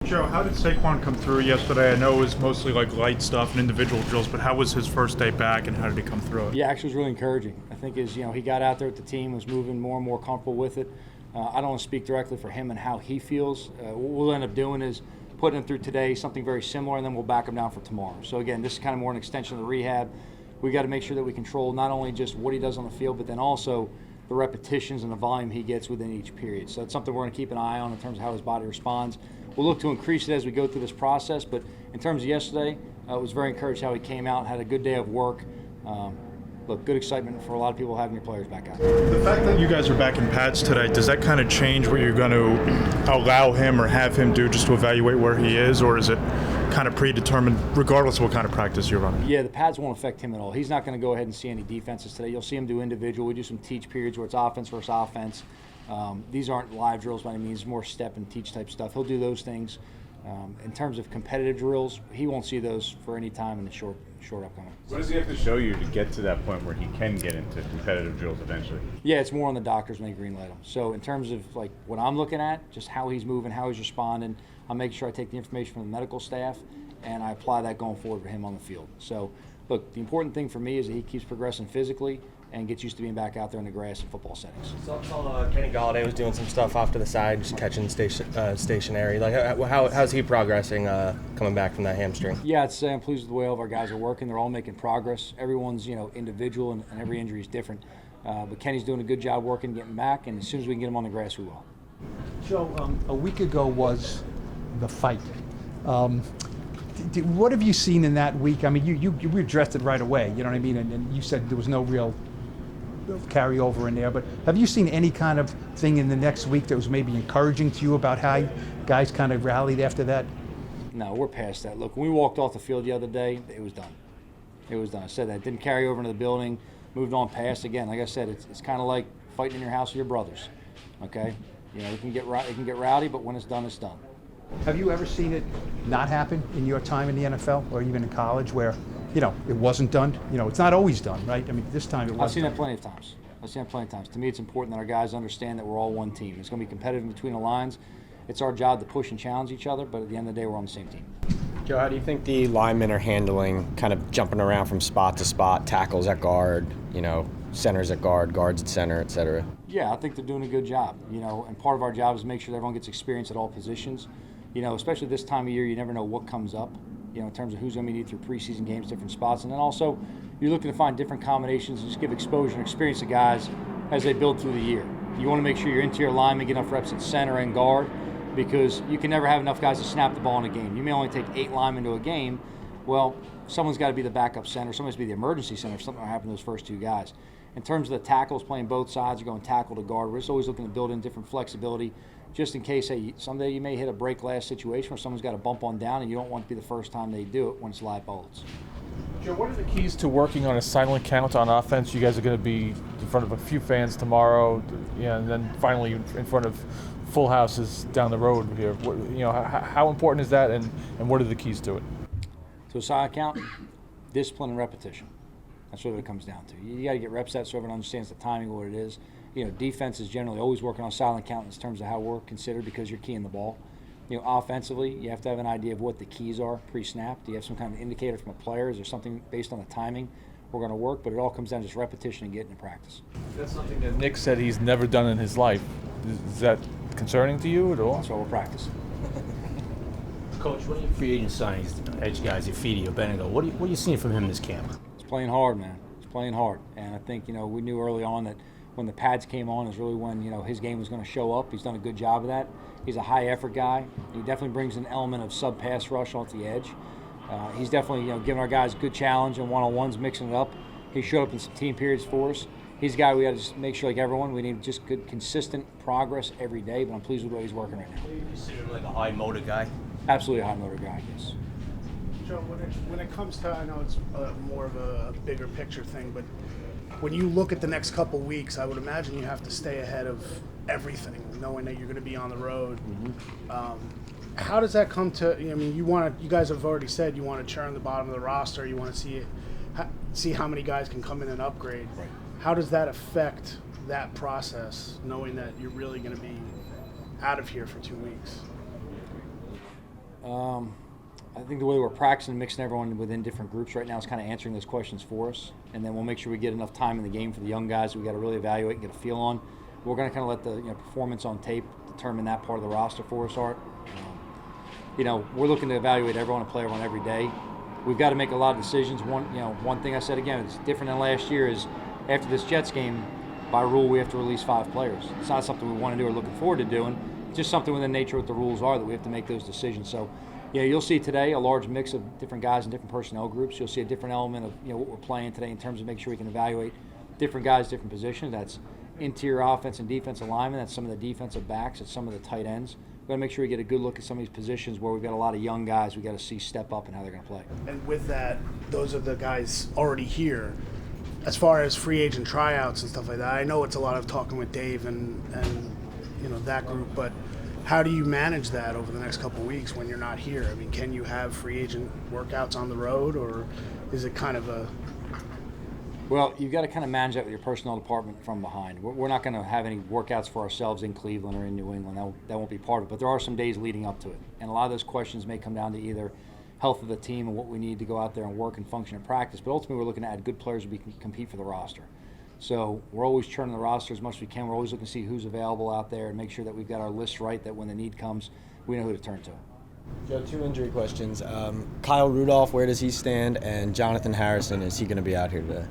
Joe, how did Saquon come through yesterday? I know it was mostly like light stuff and individual drills, but how was his first day back and how did he come through it? Yeah, actually it was really encouraging. I think he got out there with the team, was moving more and more comfortable with it. I don't want to speak directly for him and how he feels. What we'll end up doing is putting him through today something very similar, and then we'll back him down for tomorrow. So again, this is kind of more an extension of the rehab. We got to make sure that we control not only just what he does on the field, but then also the repetitions and the volume he gets within each period. So it's something we're going to keep an eye on in terms of how his body responds. We'll look to increase it as we go through this process, but in terms of yesterday, I was very encouraged how he came out, had a good day of work. Look, good excitement for a lot of people having your players back out. The fact that you guys are back in pads today, does that kind of change what you're going to allow him or have him do just to evaluate where he is, or is it kind of predetermined regardless of what kind of practice you're running? Yeah, the pads won't affect him at all. He's not going to go ahead and see any defenses today. You'll see him do individual. We do some teach periods where it's offense versus offense. These aren't live drills by any means, more step and teach type stuff. He'll do those things. In terms of competitive drills, he won't see those for any time in the short upcoming. What does he have to show you to get to that point where he can get into competitive drills eventually? Yeah, it's more on the doctors when they green light him. So in terms of like what I'm looking at, just how he's moving, how he's responding, I'm making sure I take the information from the medical staff and I apply that going forward for him on the field. So look, the important thing for me is that he keeps progressing physically and gets used to being back out there in the grass in football settings. So Kenny Golladay was doing some stuff off to the side, just catching stationary. Like, how's he progressing coming back from that hamstring? Yeah, I'd say I'm pleased with the way all of our guys are working. They're all making progress. Everyone's individual and every injury is different. But Kenny's doing a good job working, getting back, and as soon as we can get him on the grass, we will. Joe, a week ago was the fight. What have you seen in that week? I mean, you addressed it right away, you know what I mean? And you said there was no real carryover in there, but have you seen any kind of thing in the next week that was maybe encouraging to you about how guys kind of rallied after that? No, we're past that. Look, when we walked off the field the other day, it was done. It was done. I said that. It didn't carry over into the building, moved on past. Again, like I said, it's kind of like fighting in your house with your brothers, okay? It can get rowdy, but when it's done, it's done. Have you ever seen it not happen in your time in the NFL or even in college where, it wasn't done? It's not always done, right? I mean, this time it was. I've seen that plenty of times. To me, it's important that our guys understand that we're all one team. It's going to be competitive in between the lines. It's our job to push and challenge each other, but at the end of the day, we're on the same team. Joe, how do you think the linemen are handling kind of jumping around from spot to spot, tackles at guard, centers at guard, guards at center, et cetera? Yeah, I think they're doing a good job, and part of our job is to make sure that everyone gets experience at all positions. Especially this time of year, you never know what comes up, in terms of who's going to be needed through preseason games, different spots. And then also, you're looking to find different combinations and just give exposure and experience to guys as they build through the year. You want to make sure your interior linemen get enough reps at center and guard because you can never have enough guys to snap the ball in a game. You may only take 8 linemen to a game. Well, someone's got to be the backup center. Someone's got to be the emergency center if something will happen to those first 2 guys. In terms of the tackles, playing both sides, you're going tackle to guard. We're just always looking to build in different flexibility just in case, hey, someday you may hit a break glass situation where someone's got to bump on down and you don't want it to be the first time they do it when it's live bullets. Joe, what are the keys to working on a silent count on offense? You guys are going to be in front of a few fans tomorrow, and then finally in front of full houses down the road here. How important is that, and what are the keys to it? So a silent count, discipline and repetition. That's what it comes down to. You got to get reps at so everyone understands the timing of what it is. Defense is generally always working on silent count in terms of how we're considered because you're keying the ball. Offensively, you have to have an idea of what the keys are pre-snap. Do you have some kind of indicator from a player? Is there something based on the timing we're going to work? But it all comes down to just repetition and getting to practice. That's something that Nick said he's never done in his life. Is that concerning to you at all? That's why we're practicing. Coach, what are your free agent signings, edge guys, Ifidi, Obenego? What are you seeing from him this camp? He's playing hard, man. He's playing hard. And I think, we knew early on that when the pads came on is really when, his game was going to show up. He's done a good job of that. He's a high-effort guy. He definitely brings an element of sub-pass rush off the edge. He's definitely, giving our guys a good challenge and one-on-ones, mixing it up. He showed up in some team periods for us. He's a guy we got to just make sure, like everyone, we need just good, consistent progress every day, but I'm pleased with the way he's working right now. You consider him like a high-motor guy? Absolutely a high-motor guy, yes. Joe, when it comes to, I know it's more of a bigger picture thing, but when you look at the next couple weeks, I would imagine you have to stay ahead of everything, knowing that you're going to be on the road. Mm-hmm. How does that come to? I mean, you guys have already said you want to churn the bottom of the roster. You want to see how many guys can come in and upgrade. Right. How does that affect that process, knowing that you're really going to be out of here for 2 weeks? I think the way we're practicing, mixing everyone within different groups right now is kind of answering those questions for us. And then we'll make sure we get enough time in the game for the young guys we got to really evaluate and get a feel on. We're going to kind of let the performance on tape determine that part of the roster for us, Art. We're looking to evaluate everyone and play everyone every day. We've got to make a lot of decisions. One thing I said again, it's different than last year, is after this Jets game, by rule, we have to release 5 players. It's not something we want to do or looking forward to doing. It's just something within nature what the rules are that we have to make those decisions. So, you'll see today a large mix of different guys in different personnel groups. You'll see a different element of what we're playing today in terms of making sure we can evaluate different guys, different positions. That's interior offense and defensive linemen. That's some of the defensive backs. That's some of the tight ends. We've got to make sure we get a good look at some of these positions where we've got a lot of young guys we got to see step up and how they're going to play. And with that, those are the guys already here. As far as free agent tryouts and stuff like that, I know it's a lot of talking with Dave and that group, but how do you manage that over the next couple of weeks when you're not here? I mean, can you have free agent workouts on the road, or is it kind of a... Well, you've got to kind of manage that with your personnel department from behind. We're not going to have any workouts for ourselves in Cleveland or in New England. That won't be part of it. But there are some days leading up to it. And a lot of those questions may come down to either health of the team and what we need to go out there and work and function in practice. But ultimately, we're looking to add good players who can compete for the roster. So we're always churning the roster as much as we can. We're always looking to see who's available out there and make sure that we've got our list right, that when the need comes, we know who to turn to. Joe, 2 injury questions. Kyle Rudolph, where does he stand? And Jonathan Harrison, is he going to be out here today?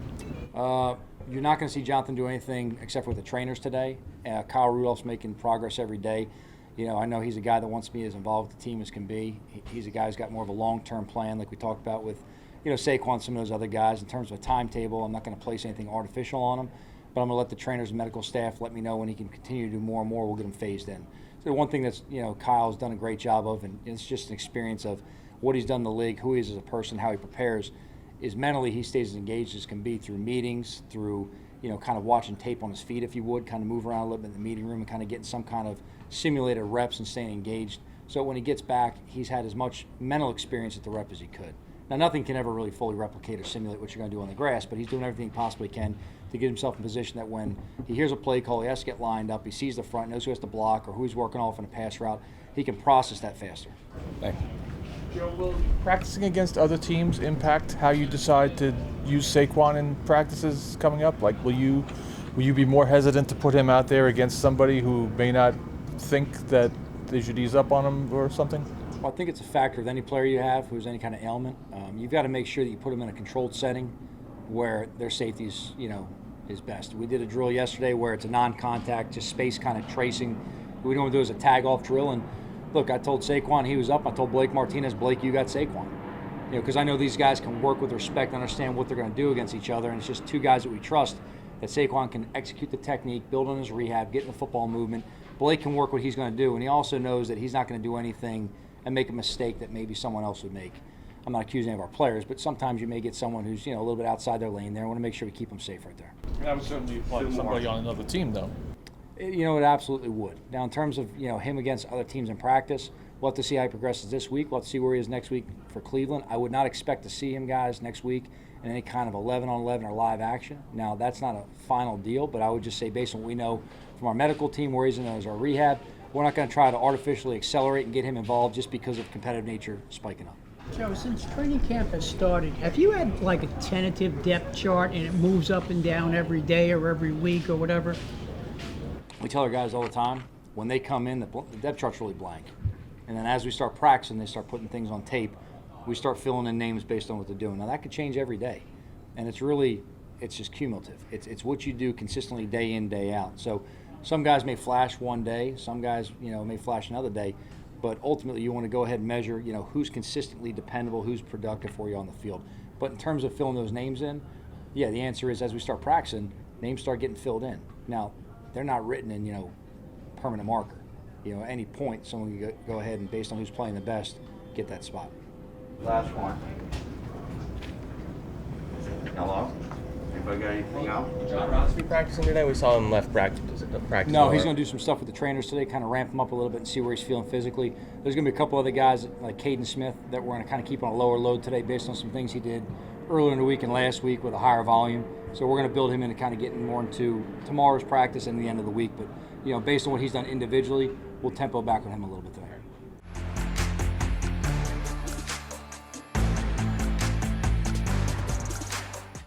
You're not going to see Jonathan do anything except for the trainers today. Kyle Rudolph's making progress every day. I know he's a guy that wants to be as involved with the team as can be. He's a guy who's got more of a long-term plan, like we talked about with Saquon, some of those other guys. In terms of a timetable, I'm not going to place anything artificial on him, but I'm going to let the trainers and medical staff let me know when he can continue to do more and more. We'll get him phased in. So one thing that's Kyle's done a great job of, and it's just an experience of what he's done in the league, who he is as a person, how he prepares, is mentally he stays as engaged as can be through meetings, through kind of watching tape on his feet, if you would, kind of move around a little bit in the meeting room and kind of getting some kind of simulated reps and staying engaged. So when he gets back, he's had as much mental experience at the rep as he could. Now, nothing can ever really fully replicate or simulate what you're going to do on the grass, but he's doing everything he possibly can to get himself in position that when he hears a play call, he has to get lined up, he sees the front, knows who has to block or who he's working off in a pass route, he can process that faster. Thank you. Joe, will practicing against other teams impact how you decide to use Saquon in practices coming up? Like, will you be more hesitant to put him out there against somebody who may not think that they should ease up on him or something? Well, I think it's a factor with any player you have who's any kind of ailment. You've got to make sure that you put them in a controlled setting where their safety is best. We did a drill yesterday where it's a non-contact, just space kind of tracing. What we don't do is a tag-off drill. And look, I told Saquon he was up. I told Blake Martinez, Blake, you got Saquon. Because I know these guys can work with respect, understand what they're going to do against each other, and it's just 2 guys that we trust, that Saquon can execute the technique, build on his rehab, get in the football movement. Blake can work what he's going to do, and he also knows that he's not going to do anything and make a mistake that maybe someone else would make. I'm not accusing any of our players, but sometimes you may get someone who's a little bit outside their lane there. I want to make sure we keep them safe right there. That would certainly apply to somebody on another team, though. It absolutely would. Now, in terms of him against other teams in practice, we'll have to see how he progresses this week. We'll have to see where he is next week for Cleveland. I would not expect to see him, guys, next week in any kind of 11-on-11 or live action. Now, that's not a final deal, but I would just say based on what we know from our medical team, where he's in as our rehab, we're not going to try to artificially accelerate and get him involved just because of competitive nature spiking up. Joe, since training camp has started, have you had like a tentative depth chart and it moves up and down every day or every week or whatever? We tell our guys all the time, when they come in, the depth chart's really blank. And then as we start practicing, they start putting things on tape. We start filling in names based on what they're doing. Now, that could change every day. And it's just cumulative. It's what you do consistently day in, day out. So some guys may flash one day, some guys, may flash another day. But ultimately, you want to go ahead and measure, who's consistently dependable, who's productive for you on the field. But in terms of filling those names in, yeah, the answer is as we start practicing, names start getting filled in. Now, they're not written in, permanent marker. At any point, someone can go ahead and, based on who's playing the best, get that spot. Last one. Hello? Anybody got anything else? John Ross be practicing today? We saw him left practice. No, he's going to do some stuff with the trainers today, kind of ramp him up a little bit and see where he's feeling physically. There's going to be a couple other guys like Caden Smith that we're going to kind of keep on a lower load today based on some things he did earlier in the week and last week with a higher volume. So we're going to build him into kind of getting more into tomorrow's practice and the end of the week. But, based on what he's done individually, we'll tempo back on him a little bit.